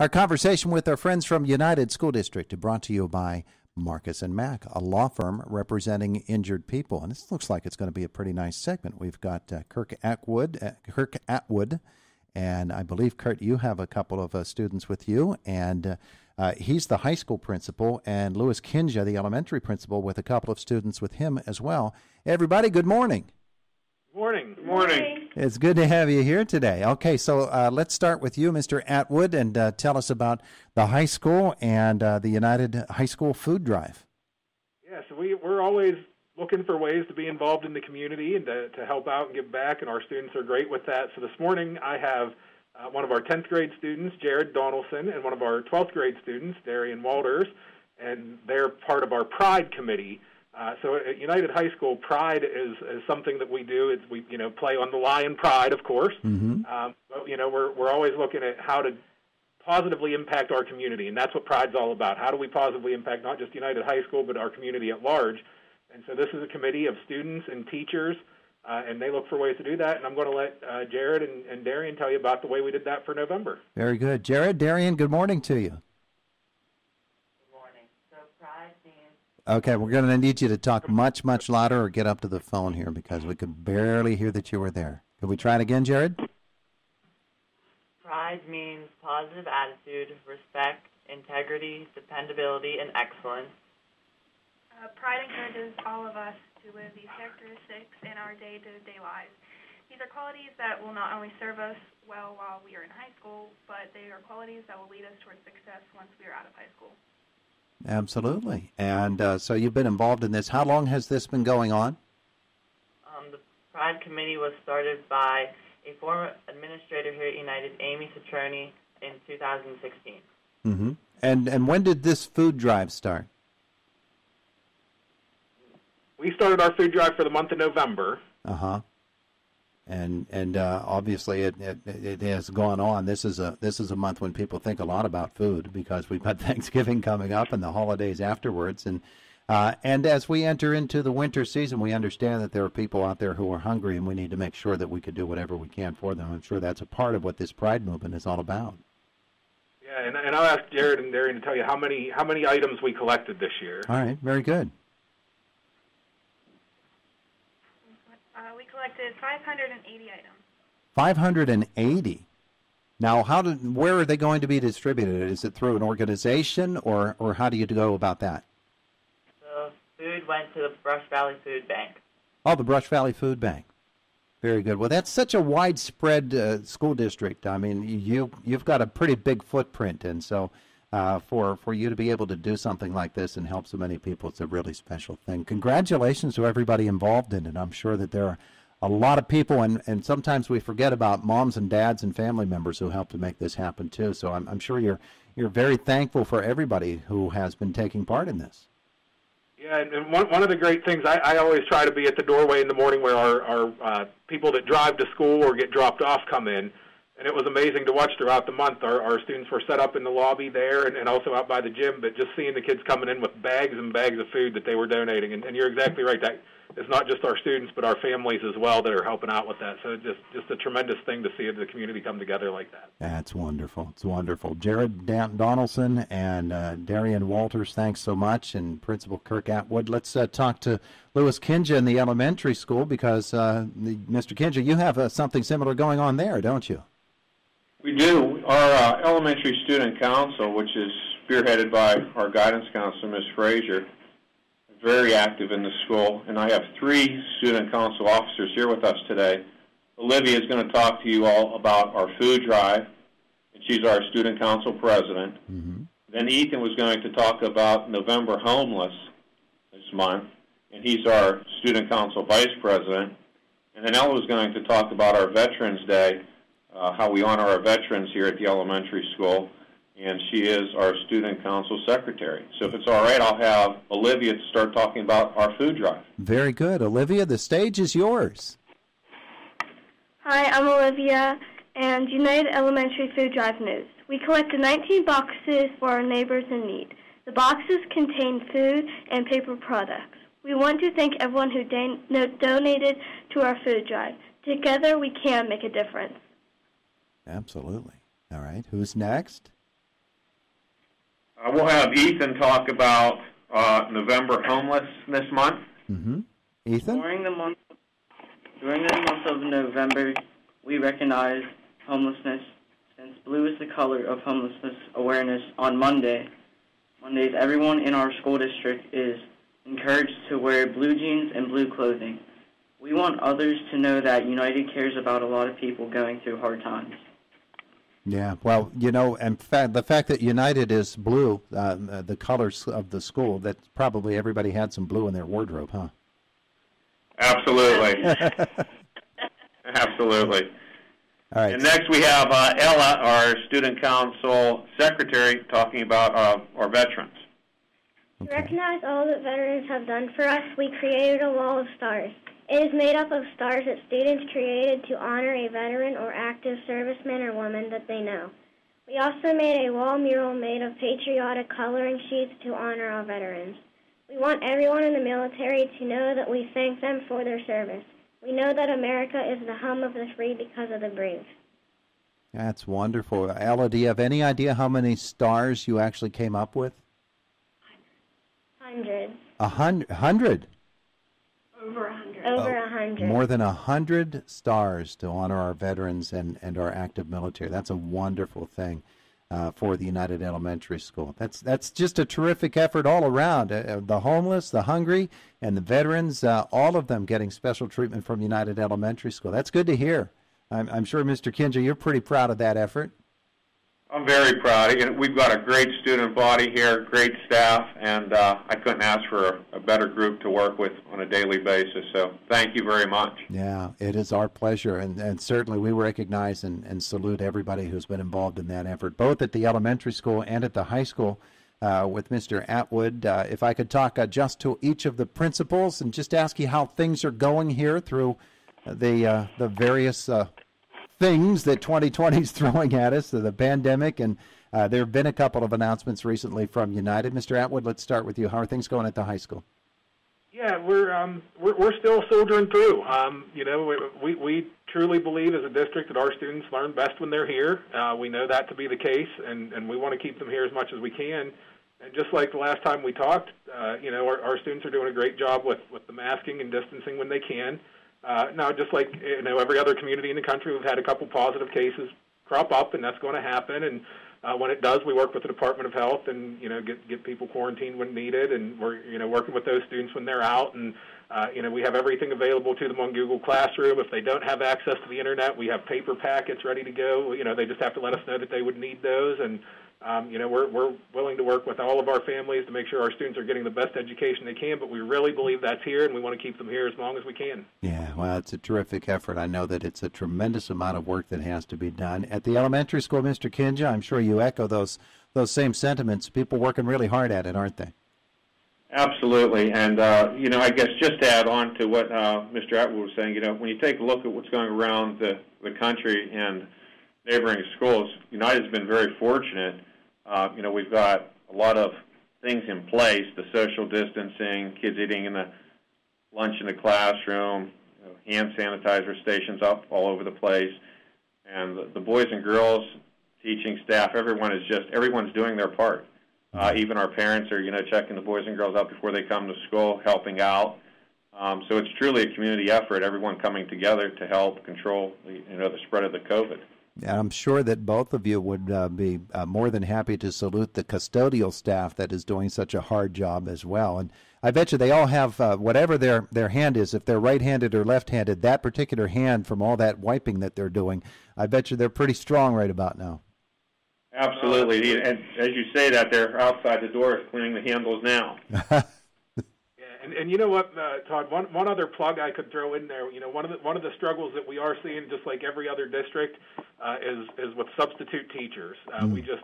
Our conversation with our friends from United School District brought to you by Marcus and Mack, a law firm representing injured people. And this looks like it's going to be a pretty nice segment. We've got Kirk Atwood, and I believe, Kurt, you have a couple of students with you, and he's the high school principal, and Lewis Kindja, the elementary principal, with a couple of students with him as well. Everybody, good morning. Morning. Good morning. It's good to have you here today. Okay, so let's start with you, Mr. Atwood, and tell us about the high school and the United High School Food Drive. Yeah, so we're always looking for ways to be involved in the community and to help out and give back, and our students are great with that. So this morning I have one of our 10th grade students, Jared Donaldson, and one of our 12th grade students, Darian Walters, and they're part of our Pride Committee. So at United High School, Pride is something that we do. We play on the lion pride, of course. Mm-hmm. But we're always looking at how to positively impact our community, and that's what Pride's all about. How do we positively impact not just United High School, but our community at large? And so this is a committee of students and teachers, and they look for ways to do that. And I'm going to let Jared and Darian tell you about the way we did that for November. Very good. Jared, Darian, good morning to you. Okay, we're going to need you to talk much, much louder or get up to the phone here because we could barely hear that you were there. Could we try it again, Jared? Pride means positive attitude, respect, integrity, dependability, and excellence. Pride encourages all of us to live these characteristics in our day-to-day lives. These are qualities that will not only serve us well while we are in high school, but they are qualities that will lead us towards success once we are out of high school. Absolutely. And so you've been involved in this. How long has this been going on? The Pride Committee was started by a former administrator here at United, Amy Citroni, in 2016. Mm-hmm. And when did this food drive start? We started our food drive for the month of November. Uh-huh. And obviously it has gone on. This is a month when people think a lot about food because we've got Thanksgiving coming up and the holidays afterwards. And as we enter into the winter season, we understand that there are people out there who are hungry, and we need to make sure that we can do whatever we can for them. I'm sure that's a part of what this Pride movement is all about. Yeah, and I'll ask Jared and Darian to tell you how many items we collected this year. All right, very good. We collected 580 items. 580. Now, where are they going to be distributed? Is it through an organization, or how do you go about that? The food went to the Brush Valley Food Bank. Oh, the Brush Valley Food Bank. Very good. Well, that's such a widespread school district. I mean, you've got a pretty big footprint, and so for you to be able to do something like this and help so many people, it's a really special thing. Congratulations to everybody involved in it. I'm sure that there are a lot of people, and sometimes we forget about moms and dads and family members who help to make this happen too. So I'm sure you're very thankful for everybody who has been taking part in this. Yeah, and one of the great things, I always try to be at the doorway in the morning where our people that drive to school or get dropped off come in. And it was amazing to watch throughout the month. Our students were set up in the lobby there and also out by the gym, but just seeing the kids coming in with bags and bags of food that they were donating. And you're exactly right. That it's not just our students, but our families as well that are helping out with that. So just a tremendous thing to see the community come together like that. That's wonderful. It's wonderful. Jared Donaldson and Darian Walters, thanks so much, and Principal Kirk Atwood. Let's talk to Lewis Kindja in the elementary school because, Mr. Kindja, you have something similar going on there, don't you? We do. Our elementary student council, which is spearheaded by our guidance counselor, Ms. Frazier, is very active in the school, and I have 3 student council officers here with us today. Olivia is going to talk to you all about our food drive, and she's our student council president. Mm-hmm. Then Ethan was going to talk about November Homeless this month, and he's our student council vice president. And then Ella was going to talk about our Veterans Day, how we honor our veterans here at the elementary school, and she is our student council secretary. So if it's all right, I'll have Olivia to start talking about our food drive. Very good. Olivia, the stage is yours. Hi, I'm Olivia, and United Elementary Food Drive News. We collected 19 boxes for our neighbors in need. The boxes contain food and paper products. We want to thank everyone who donated to our food drive. Together we can make a difference. Absolutely. All right. Who's next? We'll have Ethan talk about November Homelessness Month. Mm-hmm. Ethan? During the month of November, we recognize homelessness. Since blue is the color of homelessness awareness, on Mondays, everyone in our school district is encouraged to wear blue jeans and blue clothing. We want others to know that United cares about a lot of people going through hard times. Yeah, well, and the fact that United is blue, the colors of the school, that probably everybody had some blue in their wardrobe, huh? Absolutely. Absolutely. All right. And next we have Ella, our Student Council Secretary, talking about our veterans. To recognize all that veterans have done for us, we created a wall of stars. It is made up of stars that students created to honor a veteran or active serviceman or woman that they know. We also made a wall mural made of patriotic coloring sheets to honor our veterans. We want everyone in the military to know that we thank them for their service. We know that America is the home of the free because of the brave. That's wonderful. Ella, do you have any idea how many stars you actually came up with? 100. 100? Over 100. Over 100. More than 100 stars to honor our veterans and our active military. That's a wonderful thing for the United Elementary School. That's just a terrific effort all around. The homeless, the hungry, and the veterans, all of them getting special treatment from United Elementary School. That's good to hear. I'm sure, Mr. Kindja, you're pretty proud of that effort. I'm very proud. We've got a great student body here, great staff, and I couldn't ask for a better group to work with on a daily basis. So thank you very much. Yeah, it is our pleasure, and certainly we recognize and salute everybody who's been involved in that effort, both at the elementary school and at the high school with Mr. Atwood. If I could talk just to each of the principals and just ask you how things are going here through the various things that 2020 is throwing at us, the pandemic, and there have been a couple of announcements recently from United. Mr. Atwood, let's start with you. How are things going at the high school? Yeah, we're still soldiering through. We truly believe as a district that our students learn best when they're here. We know that to be the case, and we want to keep them here as much as we can. And just like the last time we talked, our students are doing a great job with the masking and distancing when they can. Now, just like every other community in the country, we've had a couple positive cases crop up, and that's going to happen. And when it does, we work with the Department of Health and get people quarantined when needed, and we're working with those students when they're out. And we have everything available to them on Google Classroom. If they don't have access to the internet, we have paper packets ready to go. They just have to let us know that they would need those, and we're willing to work with all of our families to make sure our students are getting the best education they can, but we really believe that's here, and we want to keep them here as long as we can. Yeah, well, it's a terrific effort. I know that it's a tremendous amount of work that has to be done. At the elementary school, Mr. Kindja, I'm sure you echo those same sentiments. People working really hard at it, aren't they? Absolutely, and I guess just to add on to what Mr. Atwood was saying, when you take a look at what's going around the country and neighboring schools, United's been very fortunate. We've got a lot of things in place, the social distancing, kids eating in the lunch in the classroom, hand sanitizer stations up all over the place, and the boys and girls, teaching staff, everyone's doing their part. Even our parents are, checking the boys and girls out before they come to school, helping out. So it's truly a community effort, everyone coming together to help control the spread of the COVID. And I'm sure that both of you would be more than happy to salute the custodial staff that is doing such a hard job as well. And I bet you they all have whatever their hand is, if they're right-handed or left-handed, that particular hand from all that wiping that they're doing, I bet you they're pretty strong right about now. Absolutely. And as you say that, they're outside the door cleaning the handles now. And you know what, Todd? One other plug I could throw in there. One of the struggles that we are seeing, just like every other district, is with substitute teachers. We just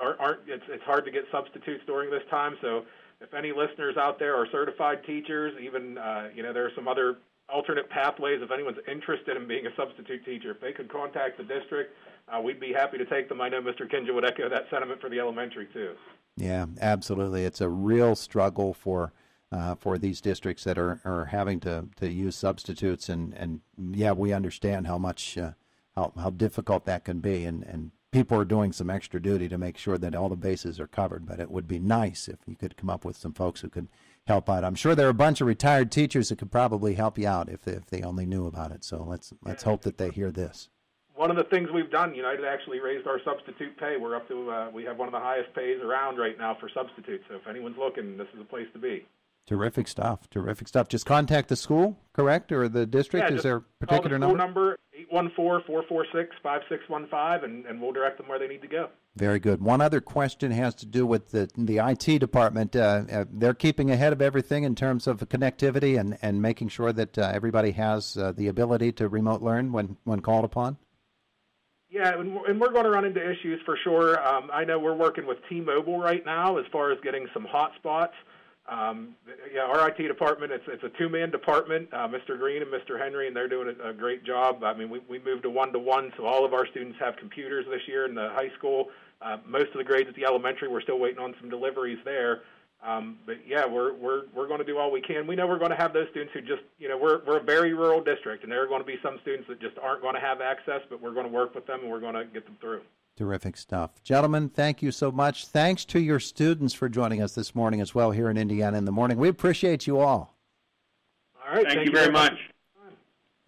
aren't. It's hard to get substitutes during this time. So if any listeners out there are certified teachers, even there are some other alternate pathways. If anyone's interested in being a substitute teacher, if they could contact the district, we'd be happy to take them. I know Mr. Kindja would echo that sentiment for the elementary too. Yeah, absolutely. It's a real struggle for these districts that are having to use substitutes, and yeah, we understand how much how difficult that can be, and people are doing some extra duty to make sure that all the bases are covered. But it would be nice if you could come up with some folks who could help out. I'm sure there are a bunch of retired teachers that could probably help you out if they only knew about it. So let's hope that they hear this. One of the things we've done, United actually raised our substitute pay. We're up to, we have one of the highest pays around right now for substitutes. So if anyone's looking, this is a place to be. Terrific stuff. Terrific stuff. Just contact the school, correct, or the district? Yeah, is there a particular call the number? number 814-446-5615, and we'll direct them where they need to go. Very good. One other question has to do with the IT department. They're keeping ahead of everything in terms of connectivity and making sure that everybody has the ability to remote learn when called upon? Yeah, and we're going to run into issues for sure. I know we're working with T-Mobile right now as far as getting some hotspots. Our IT department, it's a two-man department, Mr. Green and Mr. Henry, and they're doing a great job. I mean, we moved to one-to-one, so all of our students have computers this year in the high school. Most of the grades at the elementary, we're still waiting on some deliveries there. But yeah, we're going to do all we can. We know we're going to have those students who just, we're a very rural district, and there are going to be some students that just aren't going to have access, but we're going to work with them and we're going to get them through. Terrific stuff. Gentlemen, thank you so much. Thanks to your students for joining us this morning as well here in Indiana in the Morning. We appreciate you all. All right. Thank you very much.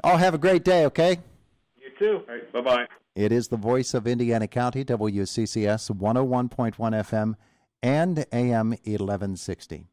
All have a great day, okay? You too. All right, bye-bye. It is the voice of Indiana County, WCCS 101.1 FM and AM 1160.